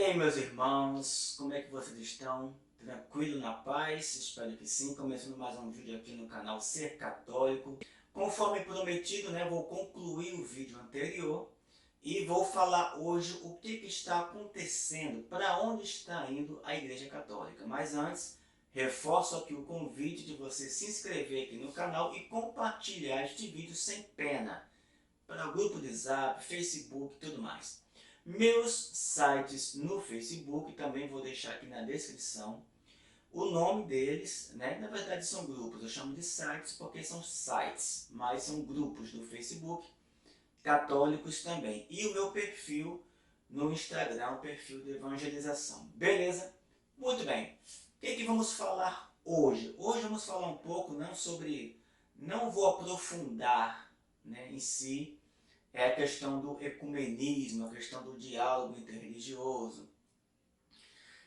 aí, meus irmãos, como é que vocês estão? Tranquilo, na paz? Espero que sim. Começando mais um vídeo aqui no canal Ser Católico. Conforme prometido, vou concluir o vídeo anterior e vou falar hoje o que está acontecendo, para onde está indo a Igreja Católica. Mas antes, reforço aqui o convite de você se inscrever aqui no canal e compartilhar este vídeo sem pena, para o grupo de Zap, Facebook e tudo mais. Meus sites no Facebook, também vou deixar aqui na descrição. O nome deles, na verdade são grupos, eu chamo de sites porque são sites, mas são grupos do Facebook, católicos também. E o meu perfil no Instagram, o perfil de evangelização. Beleza? Muito bem. O que vamos falar hoje? Hoje vamos falar um pouco não vou aprofundar em si, é a questão do ecumenismo, a questão do diálogo interreligioso.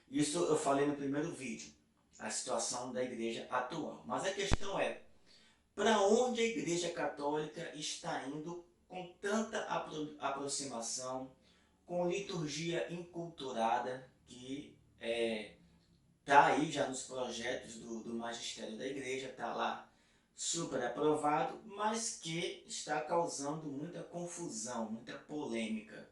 Isso eu falei no primeiro vídeo, a situação da igreja atual. Mas a questão é, para onde a Igreja Católica está indo com tanta aproximação, com liturgia enculturada, que está aí já nos projetos do magistério da igreja, está lá super aprovado, mas que está causando muita confusão, muita polêmica,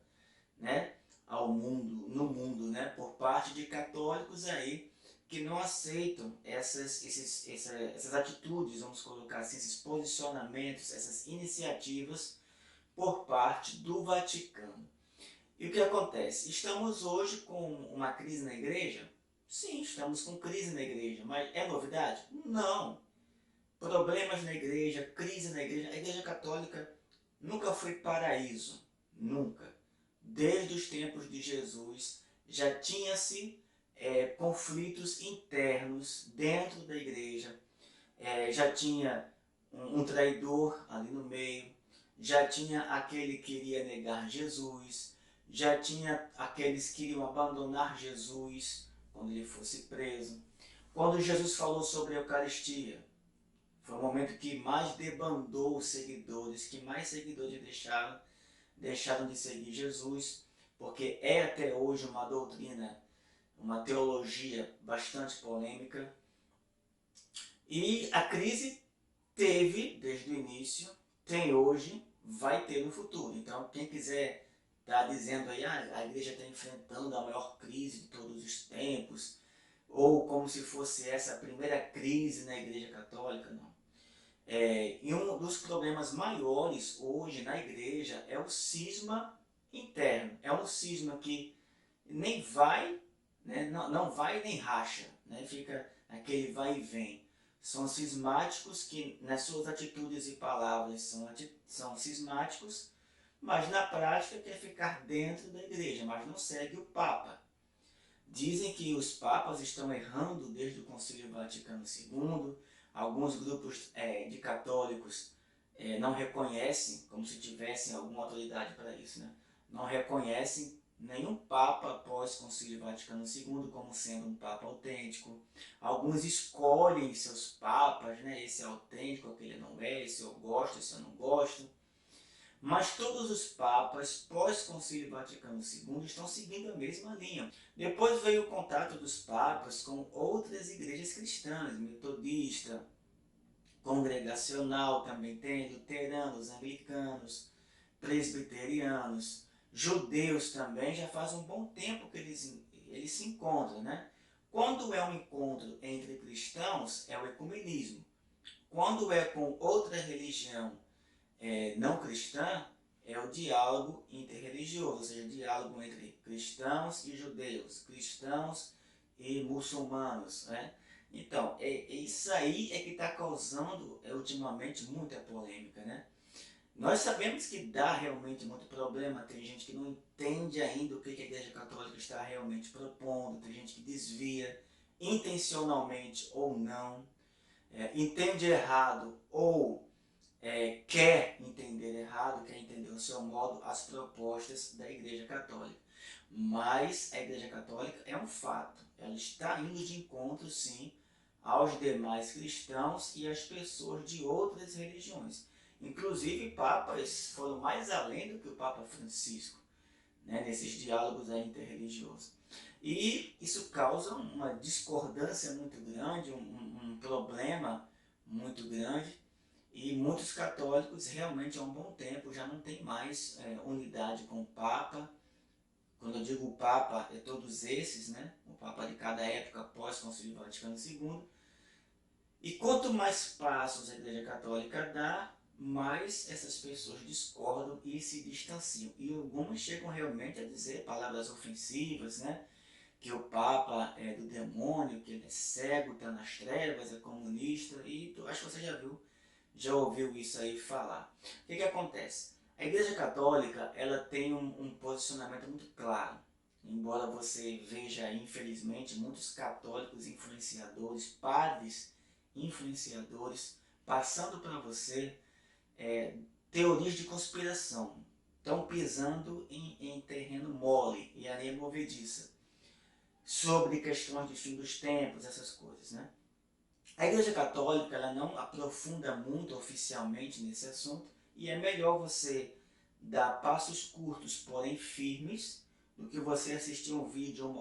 no mundo, por parte de católicos aí que não aceitam essas atitudes, vamos colocar assim, esses posicionamentos, essas iniciativas por parte do Vaticano. E o que acontece? Estamos hoje com uma crise na igreja? Sim, estamos com crise na igreja, mas é novidade? Não. Problemas na igreja, crise na igreja. A Igreja Católica nunca foi paraíso, nunca. Desde os tempos de Jesus já tinha-se conflitos internos dentro da igreja, já tinha um traidor ali no meio, já tinha aquele que queria negar Jesus, já tinha aqueles que queriam abandonar Jesus quando ele fosse preso. Quando Jesus falou sobre a Eucaristia, foi o momento que mais debandou os seguidores, que mais seguidores deixaram de seguir Jesus, porque é até hoje uma doutrina, uma teologia bastante polêmica. E a crise teve desde o início, tem hoje, vai ter no futuro. Então, quem quiser estar dizendo aí, a igreja está enfrentando a maior crise de todos os tempos, ou como se fosse essa a primeira crise na Igreja Católica, não. E um dos problemas maiores hoje na igreja é o cisma interno. É um cisma que nem vai, não vai nem racha, fica aquele vai e vem. São cismáticos que nas suas atitudes e palavras são cismáticos, mas na prática quer ficar dentro da igreja, mas não segue o Papa. Dizem que os papas estão errando desde o Concílio Vaticano II. Alguns grupos de católicos não reconhecem, como se tivessem alguma autoridade para isso, não reconhecem nenhum papa após o Concílio Vaticano II como sendo um papa autêntico. Alguns escolhem seus papas, esse é autêntico, aquele não é, esse eu gosto, esse eu não gosto. Mas todos os papas pós-Concílio Vaticano II estão seguindo a mesma linha. Depois veio o contato dos papas com outras igrejas cristãs, metodista, congregacional também tem, luteranos, anglicanos, presbiterianos, judeus também, já faz um bom tempo que eles se encontram, Quando é um encontro entre cristãos, é o ecumenismo. Quando é com outra religião não cristã, é o diálogo interreligioso, ou seja, diálogo entre cristãos e judeus, cristãos e muçulmanos, Então, isso aí é que está causando ultimamente muita polêmica, Nós sabemos que dá realmente muito problema, tem gente que não entende ainda o que a Igreja Católica está realmente propondo, tem gente que desvia intencionalmente ou não, entende errado ou quer entender errado, quer entender o seu modo as propostas da Igreja Católica. Mas a Igreja Católica é um fato, ela está indo de encontro sim aos demais cristãos e às pessoas de outras religiões. Inclusive papas foram mais além do que o Papa Francisco, nesses diálogos interreligiosos. E isso causa uma discordância muito grande, um problema muito grande, e muitos católicos realmente há um bom tempo já não tem mais unidade com o Papa. Quando eu digo o Papa, é todos esses, né? O Papa de cada época após o Concílio Vaticano II. E quanto mais passos a Igreja Católica dá, mais essas pessoas discordam e se distanciam. E algumas chegam realmente a dizer palavras ofensivas, né? Que o Papa é do demônio, que ele é cego, está nas trevas, é comunista, e acho que você já ouviu isso aí falar. O que acontece? A Igreja Católica ela tem um posicionamento muito claro. Embora você veja, infelizmente, muitos católicos influenciadores, padres influenciadores, passando para você teorias de conspiração. Estão pisando em terreno mole e areia movediça sobre questões de fim dos tempos, essas coisas, né? A Igreja Católica ela não aprofunda muito oficialmente nesse assunto e é melhor você dar passos curtos, porém firmes, do que você assistir um vídeo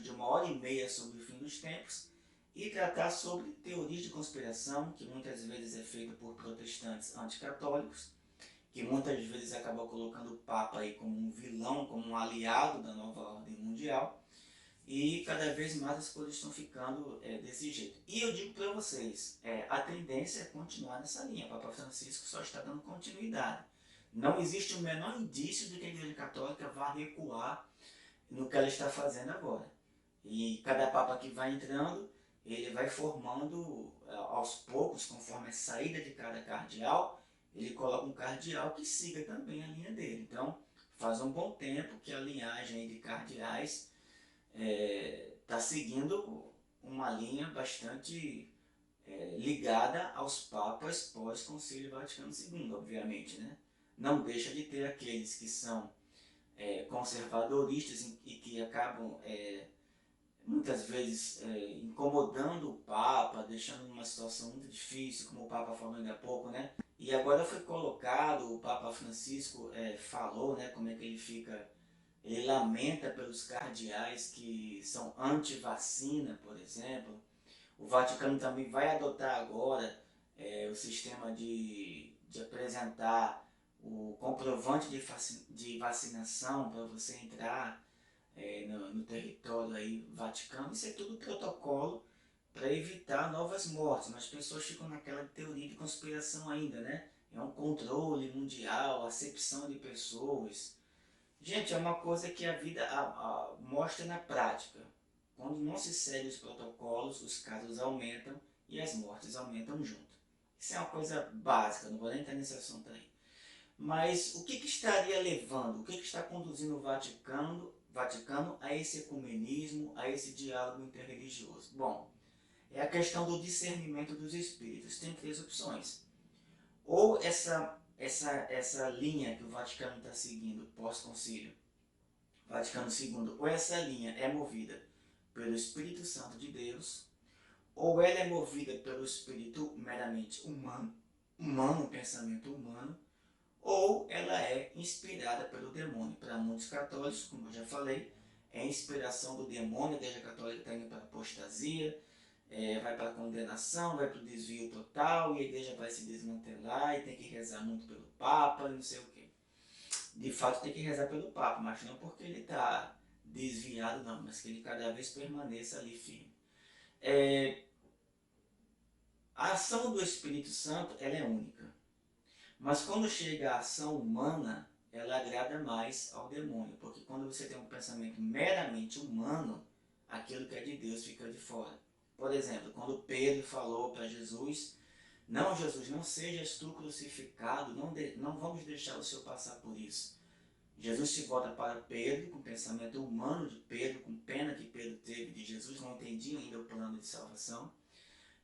de 1 hora e meia sobre o fim dos tempos e tratar sobre teorias de conspiração, que muitas vezes é feita por protestantes anticatólicos, que muitas vezes acabam colocando o Papa aí como um vilão, como um aliado da nova ordem mundial. E cada vez mais as coisas estão ficando desse jeito. E eu digo para vocês, a tendência é continuar nessa linha. O Papa Francisco só está dando continuidade. Não existe o menor indício de que a Igreja Católica vá recuar no que ela está fazendo agora. E cada Papa que vai entrando, ele vai formando aos poucos, conforme a saída de cada cardeal, ele coloca um cardeal que siga também a linha dele. Então, faz um bom tempo que a linhagem de cardeais está seguindo uma linha bastante ligada aos papas pós-Concílio Vaticano II, obviamente, né? Não deixa de ter aqueles que são conservadoristas e que acabam muitas vezes incomodando o Papa, deixando numa situação muito difícil, como o Papa falou ainda há pouco, né? E agora foi colocado, o Papa Francisco falou, né, como é que ele fica. Ele lamenta pelos cardeais que são anti-vacina, por exemplo. O Vaticano também vai adotar agora o sistema de apresentar o comprovante de vacinação para você entrar no território aí Vaticano. Isso é tudo protocolo para evitar novas mortes, mas as pessoas ficam naquela teoria de conspiração ainda, né? É um controle mundial, acepção de pessoas. Gente, é uma coisa que a vida mostra na prática. Quando não se segue os protocolos, os casos aumentam e as mortes aumentam junto. Isso é uma coisa básica, não vou nem entrar nesse assunto aí. Mas o que estaria levando, o que está conduzindo o Vaticano a esse ecumenismo, a esse diálogo interreligioso? Bom, é a questão do discernimento dos espíritos. Tem 3 opções. Ou essa linha que o Vaticano está seguindo pós-concílio Vaticano II, ou essa linha é movida pelo Espírito Santo de Deus, ou ela é movida pelo espírito meramente humano, um pensamento humano, ou ela é inspirada pelo demônio. Para muitos católicos, como eu já falei, é inspiração do demônio. A Igreja Católica está indo para a apostasia, vai para a condenação, vai para o desvio total, e a igreja vai se desmantelar, e tem que rezar muito pelo Papa, e não sei o quê. De fato tem que rezar pelo Papa, mas não porque ele está desviado não, mas que ele cada vez permaneça ali firme. A ação do Espírito Santo ela é única, mas quando chega a ação humana, ela agrada mais ao demônio, porque quando você tem um pensamento meramente humano, aquilo que é de Deus fica de fora. Por exemplo, quando Pedro falou para Jesus, não Jesus, não sejas tu crucificado, não vamos deixar o Senhor passar por isso. Jesus se volta para Pedro, com o pensamento humano de Pedro, com pena que Pedro teve de Jesus, não entendia ainda o plano de salvação.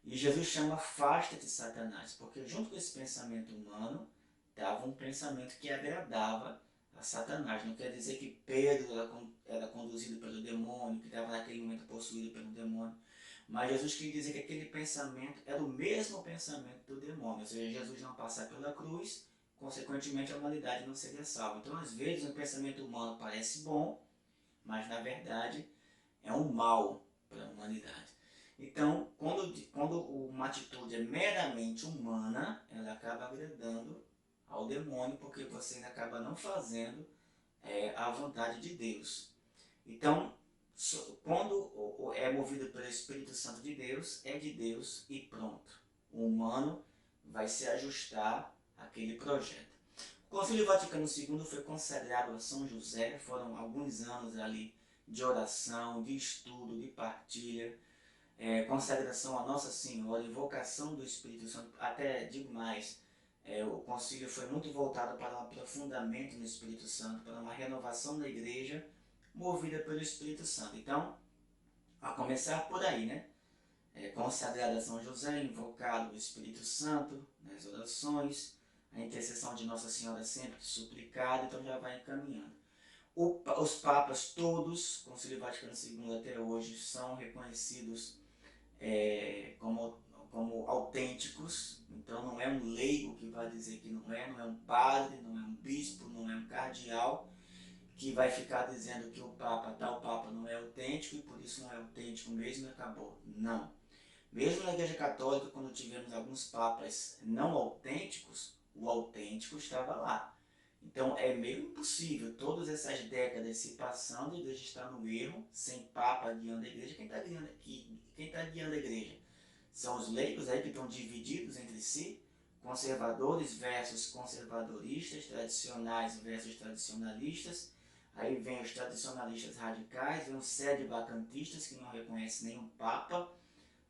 E Jesus chama afasta-te Satanás, porque junto com esse pensamento humano, estava um pensamento que agradava a Satanás. Não quer dizer que Pedro era conduzido pelo demônio, que estava naquele momento possuído pelo demônio. Mas Jesus queria dizer que aquele pensamento era o mesmo pensamento do demônio. Ou seja, Jesus não passar pela cruz, consequentemente a humanidade não seria salva. Então, às vezes, um pensamento humano parece bom, mas na verdade é um mal para a humanidade. Então, quando uma atitude é meramente humana, ela acaba agradando ao demônio, porque você acaba não fazendo a vontade de Deus. Então, quando é movido pelo Espírito Santo de Deus, é de Deus e pronto. O humano vai se ajustar àquele projeto. O Concílio Vaticano II foi consagrado a São José, foram alguns anos ali de oração, de estudo, de partilha, consagração a Nossa Senhora, invocação do Espírito Santo, até digo mais, o concílio foi muito voltado para um aprofundamento no Espírito Santo, para uma renovação da igreja movida pelo Espírito Santo. Então, a começar por aí, né? Consagrado a São José, invocado o Espírito Santo nas orações, a intercessão de Nossa Senhora sempre suplicada, então já vai encaminhando. Os papas todos, Concílio Vaticano II até hoje, são reconhecidos como autênticos, então não é um leigo que vai dizer que não é um padre, não é um bispo, não é um cardeal, que vai ficar dizendo que o Papa, tal Papa não é autêntico e por isso não é autêntico mesmo e acabou. Não. Mesmo na Igreja Católica, quando tivemos alguns papas não autênticos, o autêntico estava lá. Então é meio impossível, todas essas décadas se passando, a igreja está no erro, sem papa guiando a igreja. Quem está guiando a igreja? São os leigos aí que estão divididos entre si, conservadores versus conservadoristas, tradicionais versus tradicionalistas. Aí vem os tradicionalistas radicais, vem os sede-vacantistas que não reconhecem nenhum papa.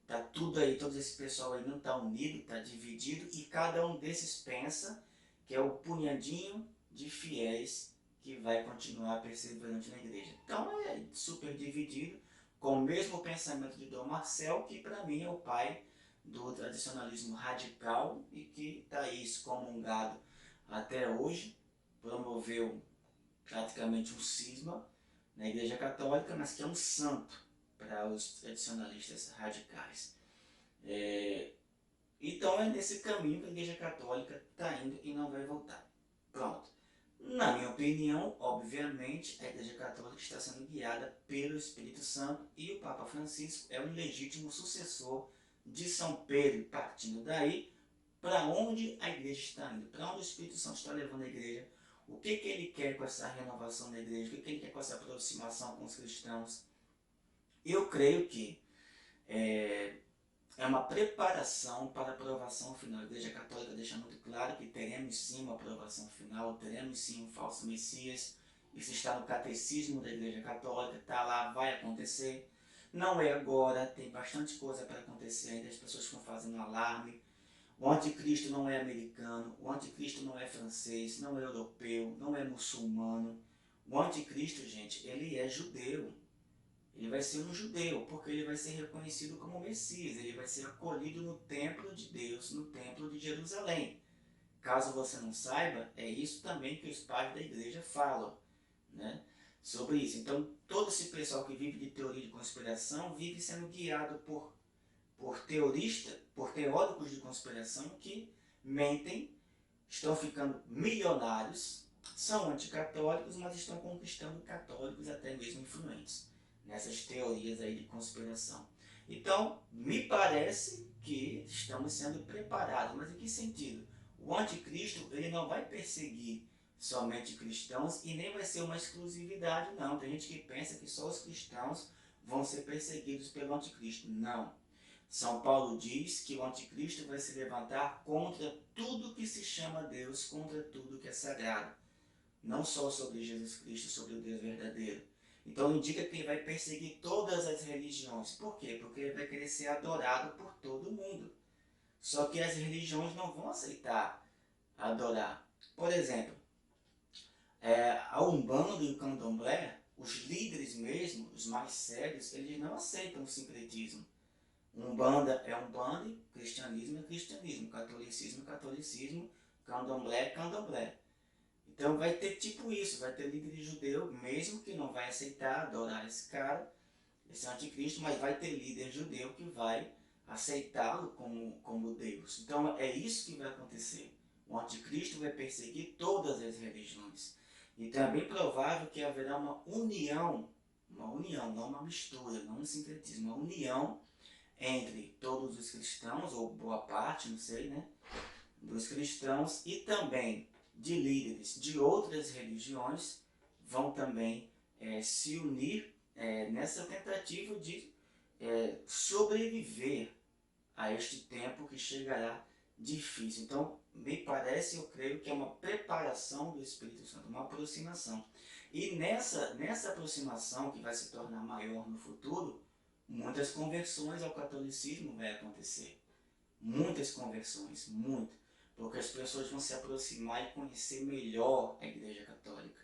Tá tudo aí, todo esse pessoal aí não está unido, está dividido, e cada um desses pensa que é o punhadinho de fiéis que vai continuar perseverante na igreja. Então é super dividido, com o mesmo pensamento de Dom Marcel, que para mim é o pai do tradicionalismo radical e que está aí excomungado até hoje, promoveu praticamente um cisma na Igreja Católica, mas que é um santo para os tradicionalistas radicais. Então é nesse caminho que a Igreja Católica está indo e não vai voltar. Pronto. Na minha opinião, obviamente, a Igreja Católica está sendo guiada pelo Espírito Santo e o Papa Francisco é o legítimo sucessor de São Pedro, partindo daí para onde a Igreja está indo, para onde o Espírito Santo está levando a Igreja, o que ele quer com essa renovação da Igreja, o que ele quer com essa aproximação com os cristãos. Eu creio que é uma preparação para a aprovação final. A Igreja Católica deixa muito claro que teremos sim uma aprovação final, teremos sim um falso Messias. Isso está no catecismo da Igreja Católica, está lá, vai acontecer. Não é agora, tem bastante coisa para acontecer ainda, as pessoas estão fazendo alarme. O anticristo não é americano, o anticristo não é francês, não é europeu, não é muçulmano. O anticristo, gente, ele é judeu. Ele vai ser um judeu, porque ele vai ser reconhecido como Messias, ele vai ser acolhido no templo de Deus, no templo de Jerusalém. Caso você não saiba, é isso também que os pais da igreja falam, né, sobre isso. Então, todo esse pessoal que vive de teoria de conspiração vive sendo guiado por teóricos de conspiração que mentem, estão ficando milionários, são anticatólicos, mas estão conquistando católicos até mesmo influentes nessas teorias aí de conspiração. Então, me parece que estamos sendo preparados, mas em que sentido? O anticristo, ele não vai perseguir somente cristãos e nem vai ser uma exclusividade, não. Tem gente que pensa que só os cristãos vão ser perseguidos pelo anticristo. Não. São Paulo diz que o anticristo vai se levantar contra tudo que se chama Deus, contra tudo que é sagrado. Não só sobre Jesus Cristo, sobre o Deus verdadeiro. Então indica que ele vai perseguir todas as religiões. Por quê? Porque ele vai querer ser adorado por todo mundo. Só que as religiões não vão aceitar adorar. Por exemplo, a Umbanda e o Candomblé, os líderes mesmo, os mais sérios, eles não aceitam o sincretismo. Umbanda é Umbanda, cristianismo é cristianismo, catolicismo é catolicismo, candomblé é candomblé. Então vai ter tipo isso, vai ter líder judeu, mesmo que não vai aceitar adorar esse cara, esse anticristo, mas vai ter líder judeu que vai aceitá-lo como Deus. Então é isso que vai acontecer. O anticristo vai perseguir todas as religiões. Então é bem provável que haverá uma união uma união, não uma mistura, não um sincretismo, uma união entre todos os cristãos, ou boa parte, não sei, né, dos cristãos e também de líderes de outras religiões vão também se unir nessa tentativa de sobreviver a este tempo que chegará difícil. Então, me parece, eu creio que é uma preparação do Espírito Santo, uma aproximação. E nessa aproximação, que vai se tornar maior no futuro, muitas conversões ao catolicismo vai acontecer. Muitas conversões, muito. Porque as pessoas vão se aproximar e conhecer melhor a Igreja Católica.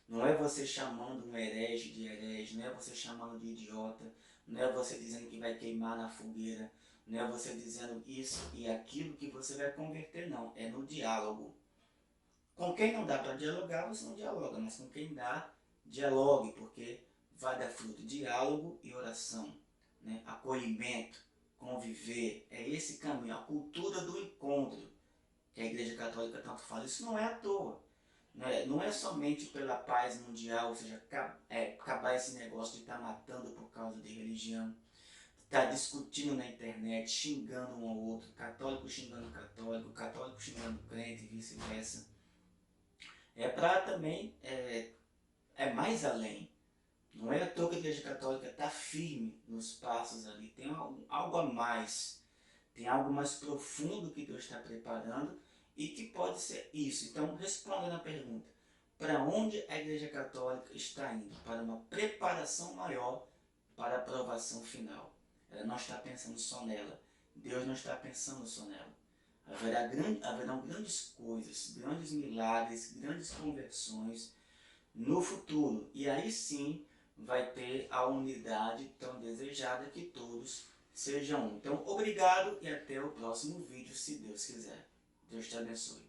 Não é você chamando um herege de herege, não é você chamando de idiota, não é você dizendo que vai queimar na fogueira, não é você dizendo isso e aquilo que você vai converter, não. É no diálogo. Com quem não dá para dialogar, você não dialoga, mas com quem dá, dialogue, porque vai dar fruto diálogo e oração, né? Acolhimento, conviver, é esse caminho, a cultura do encontro que a Igreja Católica tanto fala. Isso não é à toa. Não é somente pela paz mundial, ou seja, acabar esse negócio de estar matando por causa de religião, estar discutindo na internet, xingando um ao outro, católico xingando católico, católico xingando crente e vice-versa. É para também, é mais além. Não é à toa que a Igreja Católica está firme nos passos ali, tem algo a mais, tem algo mais profundo que Deus está preparando e que pode ser isso. Então, respondendo a pergunta, para onde a Igreja Católica está indo? Para uma preparação maior para a aprovação final. Ela não está pensando só nela. Deus não está pensando só nela. Haverão grandes coisas, grandes milagres, grandes conversões no futuro. E aí sim vai ter a unidade tão desejada que todos sejam um. Então, obrigado e até o próximo vídeo, se Deus quiser. Deus te abençoe.